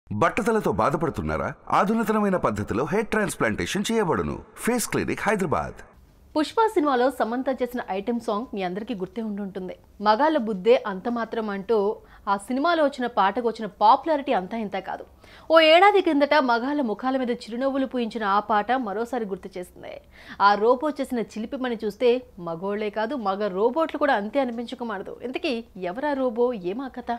బట్టతలతో బాధపడుతున్నారా? ఆధునితనమైన పద్ధతిలో హెయిర్ ట్రాన్స్ప్లాంటేషన్ చేయబడును. Face clinic, Hyderabad. పుష్ప సినిమాలో సమంత చేసిన ఐటెం సాంగ్ మీ అందరికీ గుర్తే ఉండుంటుంది. మగాళ్ళ బుద్ధే అంత మాత్రం అంటూ ఆ సినిమాలో వచ్చిన పాటకు వచ్చిన పాపులారిటీ అంతా ఇంత కాదు. ఓ ఏడాది కిందట మగాళ్ళ ముఖాల మీద చిరునవ్వులు పూయించిన ఆ పాట మరోసారి గుర్తు చేస్తుంది. ఆ రోబో చేసిన చిలిపిమని చూస్తే మగోళ్లే కాదు మగ రోబోట్లు కూడా అంతే అనిపించుకోమాడదు. ఇంతకీ ఎవరా రోబో, ఏమా కథ?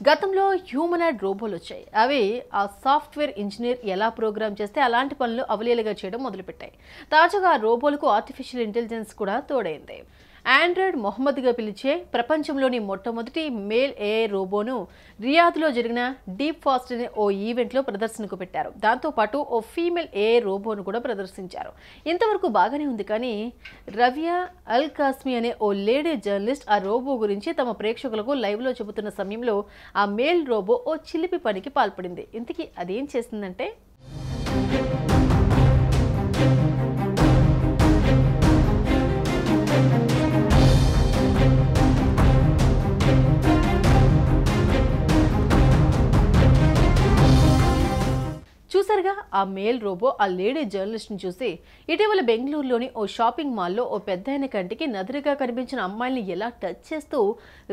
గతంలో హ్యూమనాయిడ్ రోబోలు వచ్చాయి. అవి ఆ సాఫ్ట్వేర్ ఇంజనీర్ ఎలా ప్రోగ్రామ్ చేస్తే అలాంటి పనులు అవలీలగా చేయడం మొదలుపెట్టాయి. తాజాగా ఆ రోబోలకు ఆర్టిఫిషియల్ ఇంటెలిజెన్స్ కూడా తోడైంది. ఆండ్రాయిడ్ మొహమ్మద్గా పిలిచే ప్రపంచంలోని మొట్టమొదటి మేల్ ఏఐ రోబోను రియాద్లో జరిగిన డీప్ ఫాస్ట్ అనే ఓ ఈవెంట్లో ప్రదర్శనకు పెట్టారు. దాంతోపాటు ఓ ఫీమేల్ ఏఐ రోబోను కూడా ప్రదర్శించారు. ఇంతవరకు బాగానే ఉంది, కానీ రవియా అల్ కాస్మి అనే ఓ లేడీ జర్నలిస్ట్ ఆ రోబో గురించి తమ ప్రేక్షకులకు లైవ్లో చెబుతున్న సమయంలో ఆ మేల్ రోబో ఓ చిలిపి పనికి పాల్పడింది. ఇంతకీ అదేం చేసిందంటే, చూసారుగా ఆ మేల్ రోబో ఆ లేడీ జర్నలిస్ట్ని చూసి ఇటీవల బెంగళూరులోని ఓ షాపింగ్ మాల్లో ఓ పెద్దాయన కంటికి నదురుగా కనిపించిన అమ్మాయిల్ని ఎలా టచ్ చేస్తూ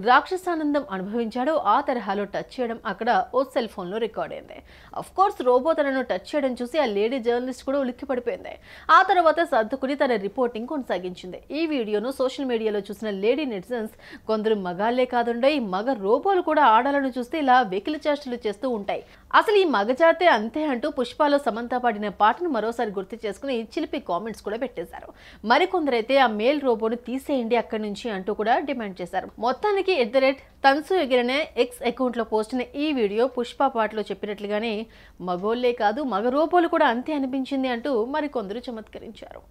రాక్షసానందం అనుభవించాడో ఆ తరహాలో టచ్ చేయడం అక్కడ ఓ సెల్ ఫోన్లో రికార్డ్ అయింది. అఫ్ కోర్స్ రోబో తనను టచ్ చేయడం చూసి ఆ లేడీ జర్నలిస్ట్ కూడా ఉలిక్కి పడిపోయింది. ఆ తర్వాత సర్దుకుని తన రిపోర్టింగ్ కొనసాగించింది. ఈ వీడియోను సోషల్ మీడియాలో చూసిన లేడీ నెటిజన్స్ కొందరు మగాళ్లే కాదుండే మగ రోబోలు కూడా ఆడాలను చూస్తే ఇలా వెకిలి చేష్టలు చేస్తూ ఉంటాయి, అసలు ఈ మగజాతే అంతే అంటూ పుష్పలో సమంత పాడిన పాటను మరోసారి గుర్తు చేసుకుని చిలిపి కామెంట్స్ కూడా పెట్టేశారు. మరికొందరైతే ఆ మేల్ రోబోను తీసేయండి అక్కడి నుంచి అంటూ కూడా డిమాండ్ చేశారు. మొత్తానికి @తన్సు ఎగిరనే ఎక్స్ అకౌంట్లో పోస్ట్ అయిన ఈ వీడియో పుష్ప పాటలో చెప్పినట్లుగానే మగోళ్లే కాదు మగ రోబోలు కూడా అంతే అనిపించింది అంటూ మరికొందరు చమత్కరించారు.